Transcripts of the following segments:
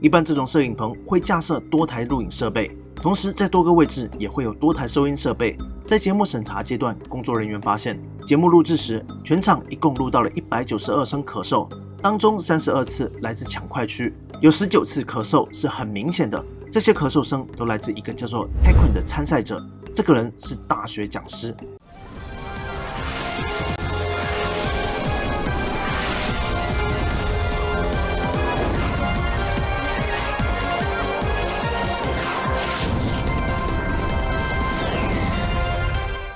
一般这种摄影棚会架设多台录影设备，同时在多个位置也会有多台收音设备。在节目审查阶段，工作人员发现，节目录制时，全场一共录到了192声咳嗽，当中32次来自抢快区，有19次咳嗽是很明显的。这些咳嗽声都来自一个叫做 Taekwon 的参赛者，这个人是大学讲师。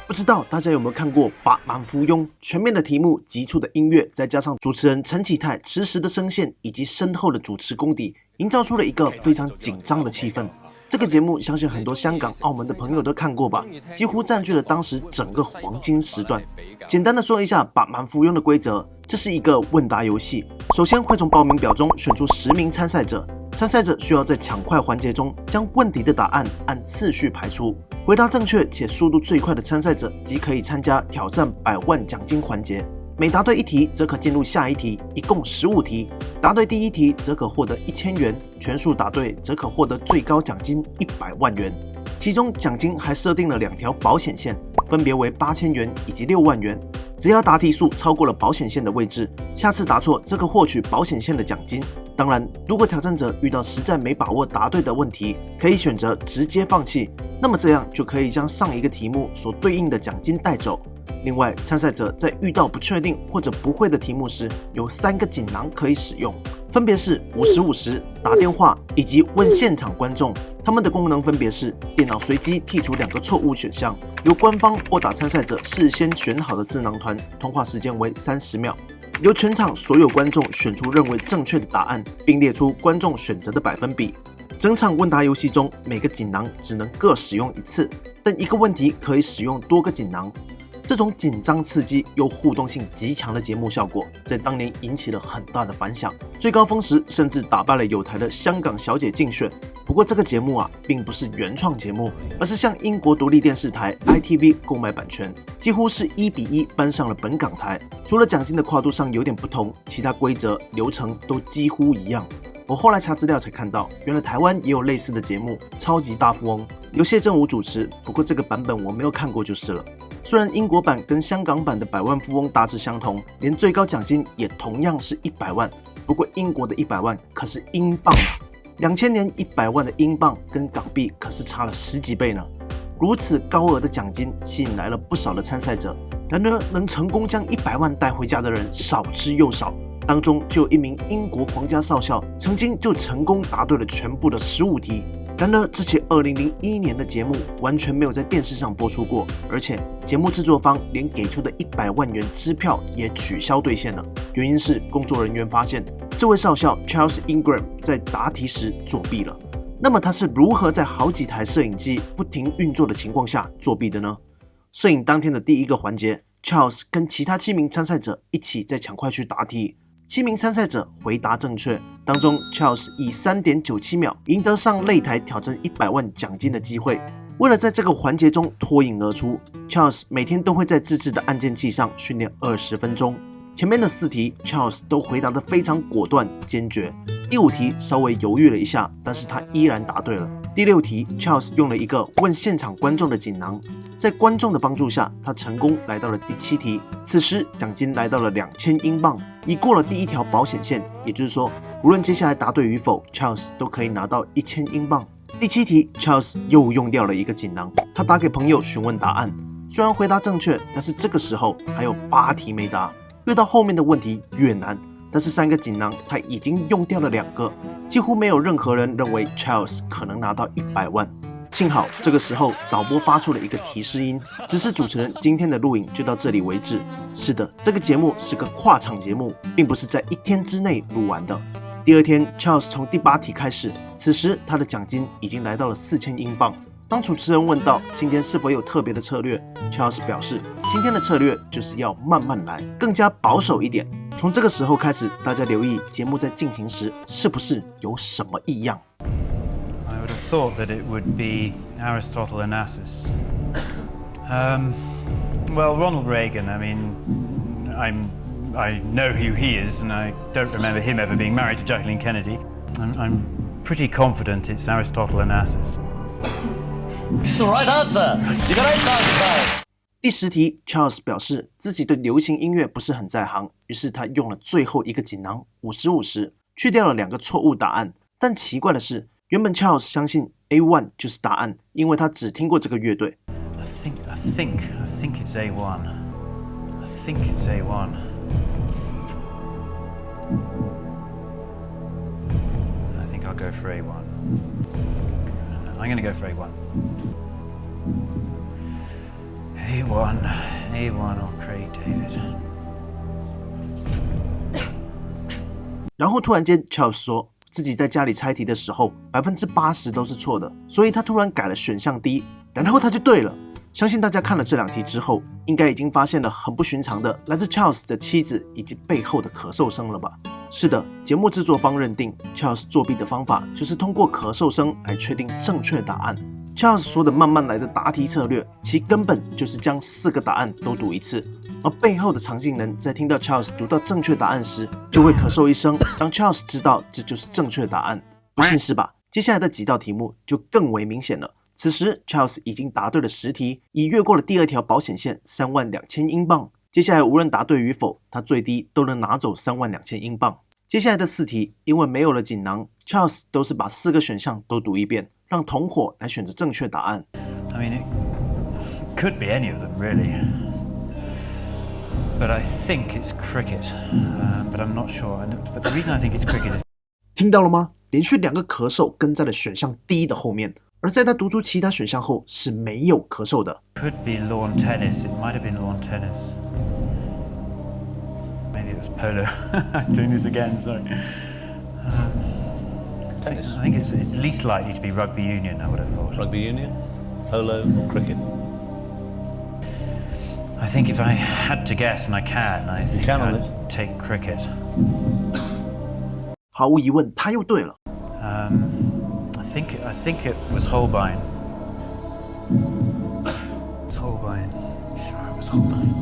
不知道大家有没有看过《百万富翁》？全面的题目、急促的音乐，再加上主持人陈启泰迟实的声线以及深厚的主持功底，营造出了一个非常紧张的气氛。这个节目相信很多香港、澳门的朋友都看过吧，几乎占据了当时整个黄金时段。简单的说一下《百万富翁》的规则，这是一个问答游戏。首先会从报名表中选出10名参赛者，参赛者需要在抢快环节中将问题的答案按次序排出。回答正确且速度最快的参赛者即可以参加挑战100万奖金环节。每答对一题，则可进入下一题，一共15题。答对第一题，则可获得1000元；全数答对，则可获得最高奖金100万元。其中奖金还设定了2条保险线，分别为8000元以及6万元。只要答题数超过了保险线的位置，下次答错则可获取保险线的奖金。当然，如果挑战者遇到实在没把握答对的问题，可以选择直接放弃，那么这样就可以将上一个题目所对应的奖金带走。另外，参赛者在遇到不确定或者不会的题目时，有3个锦囊可以使用，分别是50-50、打电话以及问现场观众。它们的功能分别是：电脑随机剔除2个错误选项，由官方拨打参赛者事先选好的智囊团，通话时间为30秒。由全场所有观众选出认为正确的答案，并列出观众选择的百分比。整场问答游戏中，每个锦囊只能各使用1次，但一个问题可以使用多个锦囊。这种紧张刺激又互动性极强的节目效果，在当年引起了很大的反响。最高峰时甚至打败了有台的香港小姐竞选。不过这个节目并不是原创节目，而是向英国独立电视台 ITV 购买版权，几乎是1比1搬上了本港台。除了奖金的跨度上有点不同，其他规则流程都几乎一样。我后来查资料才看到，原来台湾也有类似的节目《超级大富翁》，由谢振武主持，不过这个版本我没有看过就是了。虽然英国版跟香港版的100万富翁大致相同，连最高奖金也同样是100万，不过英国的100万可是英镑2000年100万的英镑跟港币可是差了10几倍呢。如此高额的奖金吸引来了不少的参赛者，然而能成功将100万带回家的人少之又少。当中就有一名英国皇家少校，曾经就成功答对了全部的15题。然而，这起2001年的节目完全没有在电视上播出过，而且节目制作方连给出的100万元支票也取消兑现了。原因是工作人员发现这位少校 Charles Ingram 在答题时作弊了。那么他是如何在好几台摄影机不停运作的情况下作弊的呢？摄影当天的第一个环节， Charles 跟其他7名参赛者一起在抢快去答题。7名参赛者回答正确，当中 Charles 以 3.97 秒赢得上擂台挑战100万奖金的机会。为了在这个环节中脱颖而出， Charles 每天都会在自制的按键器上训练20分钟。前面的4题 Charles 都回答得非常果断坚决，第5题稍微犹豫了一下，但是他依然答对了。第6题 Charles 用了一个问现场观众的锦囊，在观众的帮助下，他成功来到了第7题。此时奖金来到了2000英镑，已过了第1条保险线，也就是说，无论接下来答对与否 ，Charles 都可以拿到1000英镑。第7题 ，Charles 又用掉了一个锦囊，他打给朋友询问答案。虽然回答正确，但是这个时候还有8题没答，越到后面的问题越难。但是3个锦囊他已经用掉了2个，几乎没有任何人认为 Charles 可能拿到100万。幸好这个时候导播发出了一个提示音，指示主持人今天的录影就到这里为止。是的，这个节目是个跨场节目，并不是在1天之内录完的。第2天 Charles 从第8题开始，此时他的奖金已经来到了4000英镑。当主持人问到今天是否有特别的策略， Charles 表示今天的策略就是要慢慢来，更加保守一点。从这个时候开始，大家留意节目在进行时是不是有什么异样。I would have thought that it would be Aristotle Onassis. Well, Ronald Reagan, I mean, I know who he is, and I don't remember him ever being married to Jacqueline Kennedy. I'm pretty confident it's Aristotle Onassis. It's the right answer. You got 8,000 pounds. 第10题 ，Charles 表示自己对流行音乐不是很在行，于是他用了最后一个锦囊50-50，去掉了2个错误答案。但奇怪的是，原本 Charles 相信 A1 就是答案，因为他只听过这个乐队。I think it's A1. I think it's A1. I think I'll go for A1. I'm going to go for A1. A1 or Craig David. 然后突然间 ，Charles 说自己在家里猜题的时候，80%都是错的，所以他突然改了选项 D， 然后他就对了。相信大家看了这2题之后，应该已经发现了很不寻常的来自 Charles 的妻子以及背后的咳嗽声了吧？是的，节目制作方认定 Charles 作弊的方法就是通过咳嗽声来确定正确答案。Charles 说的慢慢来的答题策略，其根本就是将4个答案都读一次，而背后的常性人在听到 Charles 读到正确答案时，就会咳嗽一声，让 Charles 知道这就是正确答案。不信是吧？接下来的几道题目就更为明显了。此时 Charles 已经答对了10题，已越过了第2条保险线32000英镑。接下来无论答对与否，他最低都能拿走32000英镑。接下来的4题，因为没有了锦囊 ，Charles 都是把4个选项都读一遍，让同伙来选择正确答案。I mean, it could be any of them, really. But I think it's cricket. But I'm not sure. But the reason I think it's cricket is... 听到了吗？连续2个咳嗽跟在了选项 D 的後面，而在他读出其他选项后是没有咳嗽的。Could be lawn tennis. It might have been lawn tennis. Maybe it was polo. I'm doing this again, sorry. I think it's least likely to be rugby union, I would have thought. Rugby union, polo, or cricket? I think if I had to guess, and I can, I think can on I'd this. take cricket. 毫无疑问，他又对了。I think it was Holbein. It's Holbein. Sure, it was Holbein.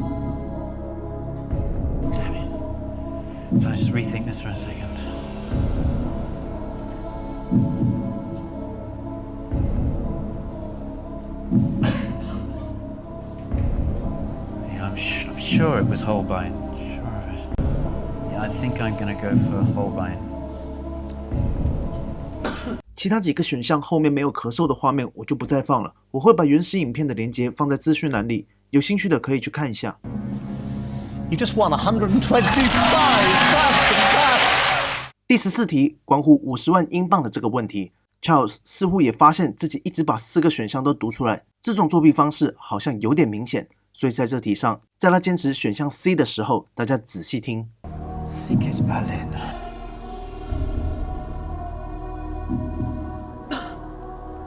Damn it. So I just rethink this for a second. Yeah, I'm sure it was Holbein. Sure of it. Yeah, I think I'm gonna go for Holbein. 其他几个选项后面没有咳嗽的画面我就不再放了，我会把原始影片的连结放在资讯栏里，有兴趣的可以去看一下。You just won 125,000 pounds. 第14题关乎50万英镑的这个问题 ，Charles 似乎也发现自己一直把4个选项都读出来，这种作弊方式好像有点明显，所以在这题上，在他坚持选项 C 的时候，大家仔细听。I think it's Berlin.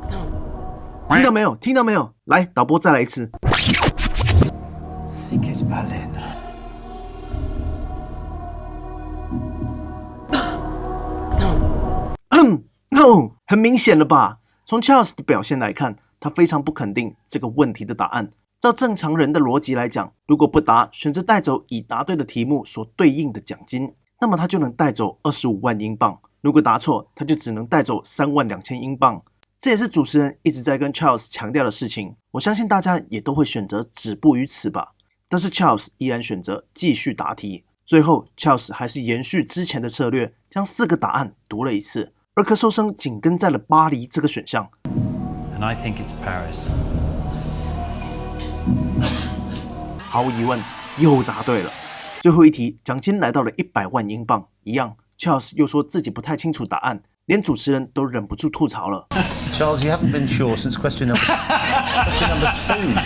No. 听到没有？听到没有？来，导播再来一次。I think it's Berlin. No， 很明显了吧？从 Charles 的表现来看，他非常不肯定这个问题的答案。照正常人的逻辑来讲，如果不答，选择带走已答对的题目所对应的奖金，那么他就能带走25万英镑。如果答错，他就只能带走32000英镑。这也是主持人一直在跟 Charles 强调的事情。我相信大家也都会选择止步于此吧。但是 Charles 依然选择继续答题。最后 Charles 还是延续之前的策略，将4个答案读了一次，而咳嗽声紧跟在了巴黎这个选项。And I think it's Paris. 毫无疑问，又答对了。最后一题，奖金来到了100万英镑。一样 ，Charles 又说自己不太清楚答案，连主持人都忍不住吐槽了。Charles, you haven't been sure since question number 2.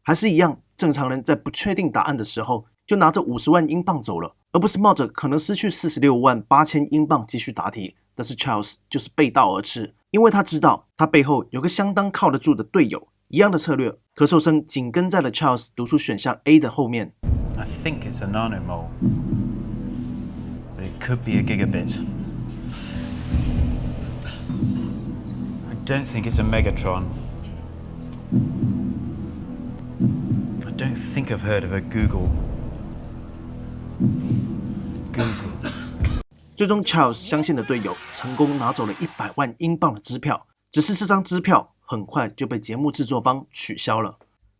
还是一样，正常人在不确定答案的时候，就拿着50万英镑走了，而不是冒着可能失去46万8000英镑继续答题。但是 Charles 就是背道而驰，因为他知道他背后有个相当靠得住的队友。一样的策略，咳嗽声紧跟在了 Charles 读出选项 A 的后面。I think it's a nanomole, but it could be a gigabit. I don't think it's a megatron. I don't think I've heard of a Google. 最终 Charles 相信的队友成功拿走了100万英镑的支票，只是这张支票很快就被节目制作方取消了。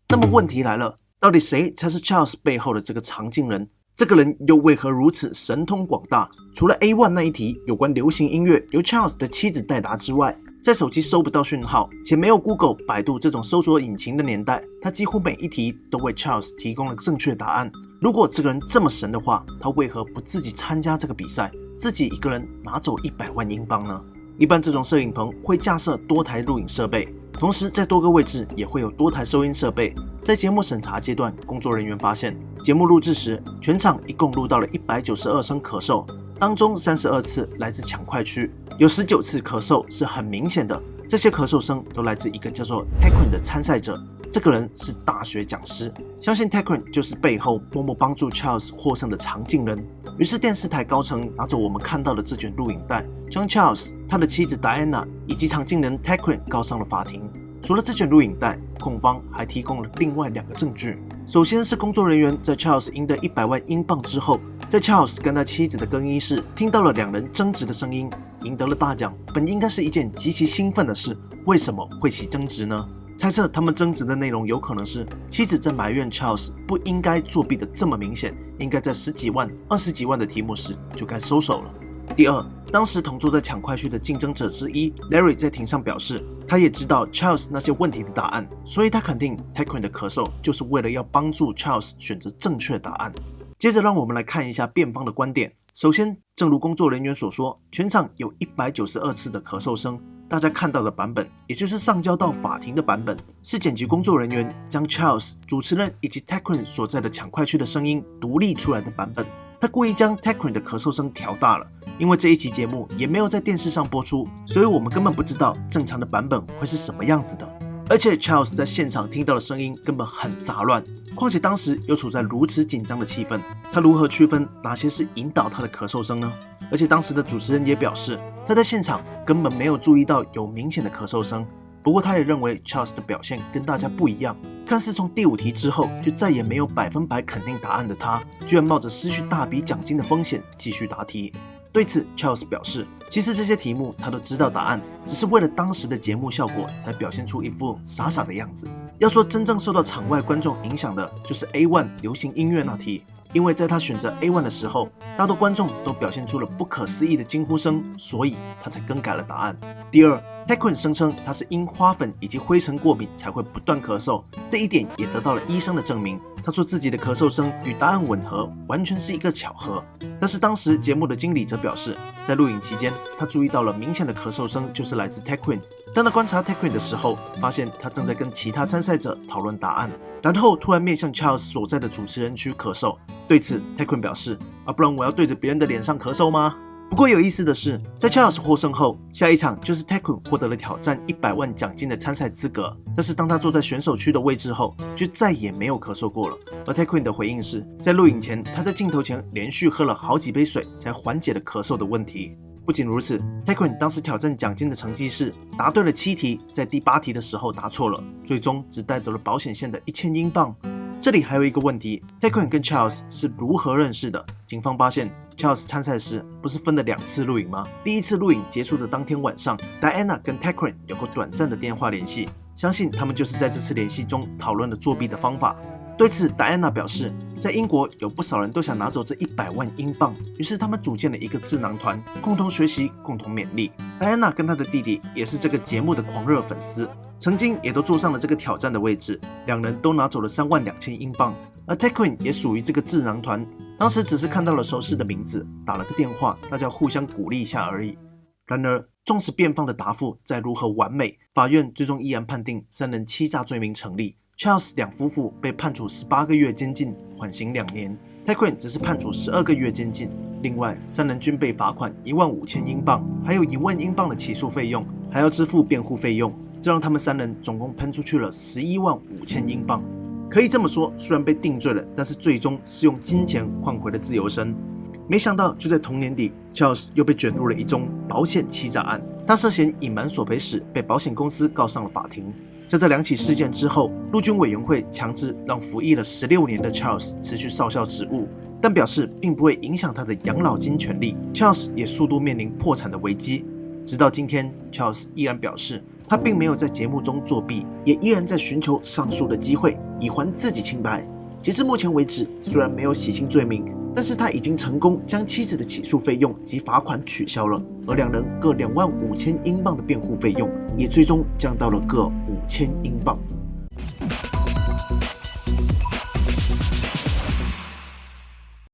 那么问题来了，到底谁才是 Charles 背后的这个藏镜人？这个人又为何如此神通广大？除了 A1 那一题有关流行音乐由 Charles 的妻子代答之外，在手机收不到讯号且没有 Google、百度这种搜索引擎的年代，他几乎每一题都为 Charles 提供了正确答案。如果这个人这么神的话，他为何不自己参加这个比赛，自己一个人拿走100万英镑呢？一般这种摄影棚会架设多台录影设备，同时在多个位置也会有多台收音设备。在节目审查阶段，工作人员发现，节目录制时全场一共录到了192声咳嗽，当中32次来自抢快区，有19次咳嗽是很明显的。这些咳嗽声都来自一个叫做 Taquin 的参赛者，这个人是大学讲师，相信 Taquin 就是背后默默帮助 Charles 获胜的藏镜人。于是电视台高层拿着我们看到的这卷录影带，将 Charles、他的妻子 Diana 以及藏镜人 Taquin 告上了法庭。除了这卷录影带，控方还提供了另外2个证据。首先是工作人员在 Charles 赢得100万英镑之后，在 Charles 跟他妻子的更衣室听到了2人争执的声音。赢得了大奖，本应该是一件极其兴奋的事，为什么会起争执呢？猜测他们争执的内容有可能是妻子在埋怨 Charles 不应该作弊的这么明显，应该在10几万、20几万的题目时就该收手了。第二，当时同坐在抢快区的竞争者之一 Larry 在庭上表示，他也知道 Charles 那些问题的答案，所以他肯定 Taquin 的咳嗽就是为了要帮助 Charles 选择正确答案。接着让我们来看一下辩方的观点。首先，正如工作人员所说，全场有192次的咳嗽声，大家看到的版本，也就是上交到法庭的版本，是剪辑工作人员将 Charles、主持人以及 Taquin 所在的抢快区的声音独立出来的版本。他故意将 Taquin 的咳嗽声调大了，因为这一期节目也没有在电视上播出，所以我们根本不知道正常的版本会是什么样子的。而且 Charles 在现场听到的声音根本很杂乱，况且当时又处在如此紧张的气氛，他如何区分哪些是引导他的咳嗽声呢？而且当时的主持人也表示，他在现场根本没有注意到有明显的咳嗽声。不过他也认为 Charles 的表现跟大家不一样，看似从第5题之后就再也没有100%肯定答案的他，居然冒着失去大笔奖金的风险继续答题。对此 Charles 表示，其实这些题目他都知道答案，只是为了当时的节目效果才表现出一副傻傻的样子。要说真正受到场外观众影响的，就是 A1 流行音乐那题，因为在他选择 A1 的时候，大多观众都表现出了不可思议的惊呼声，所以他才更改了答案。第二， Taquin 声称他是因花粉以及灰尘过敏才会不断咳嗽，这一点也得到了医生的证明。他说自己的咳嗽声与答案吻合，完全是一个巧合。但是当时节目的经理则表示，在录影期间，他注意到了明显的咳嗽声就是来自 Taquin。当他观察 Taquin 的时候，发现他正在跟其他参赛者讨论答案，然后突然面向 Charles 所在的主持人区咳嗽。对此 Taquin 表示，不然我要对着别人的脸上咳嗽吗？不过有意思的是，在 Charles 获胜后，下一场就是 Taquin 获得了挑战100万奖金的参赛资格。但是当他坐在选手区的位置后，就再也没有咳嗽过了。而 Taquin 的回应是，在录影前，他在镜头前连续喝了好几杯水，才缓解了咳嗽的问题。不仅如此 ，Taquin 当时挑战奖金的成绩是答对了7题，在第8题的时候答错了，最终只带走了保险线的1000英镑。这里还有一个问题 ，Taquin 跟 Charles 是如何认识的？警方发现 Charles 参赛时不是分了2次录影吗？第一次录影结束的当天晚上 ，Diana 跟 Taquin 有过短暂的电话联系，相信他们就是在这次联系中讨论了作弊的方法。对此 ，Diana 表示，在英国有不少人都想拿走这100万英镑，于是他们组建了一个智囊团，共同学习，共同勉励。Diana 跟她的弟弟也是这个节目的狂热粉丝，曾经也都坐上了这个挑战的位置，2人都拿走了32000英镑。而 Taquin 也属于这个智囊团，当时只是看到了熟识的名字，打了个电话，大家互相鼓励一下而已。然而，纵使辩方的答复再如何完美，法院最终依然判定3人欺诈罪名成立。Charles 两夫妇被判处18个月监禁，缓刑2年 ；Taquin 只是判处12个月监禁。另外，3人均被罚款15000英镑，还有1万英镑的起诉费用，还要支付辩护费用，这让他们3人总共喷出去了115000英镑。可以这么说，虽然被定罪了，但是最终是用金钱换回了自由身。没想到，就在同年底 ，Charles 又被卷入了一宗保险欺诈案，他涉嫌隐瞒索赔时被保险公司告上了法庭。在这2起事件之后，陆军委员会强制让服役了16年的 Charles 辞去少校职务，但表示并不会影响他的养老金权利。Charles 也速度面临破产的危机。直到今天 ，Charles 依然表示他并没有在节目中作弊，也依然在寻求上诉的机会，以还自己清白。截至目前为止，虽然没有洗清罪名，但是他已经成功将妻子的起诉费用及罚款取消了，而两人各25000英镑的辩护费用也最终降到了各5000英镑。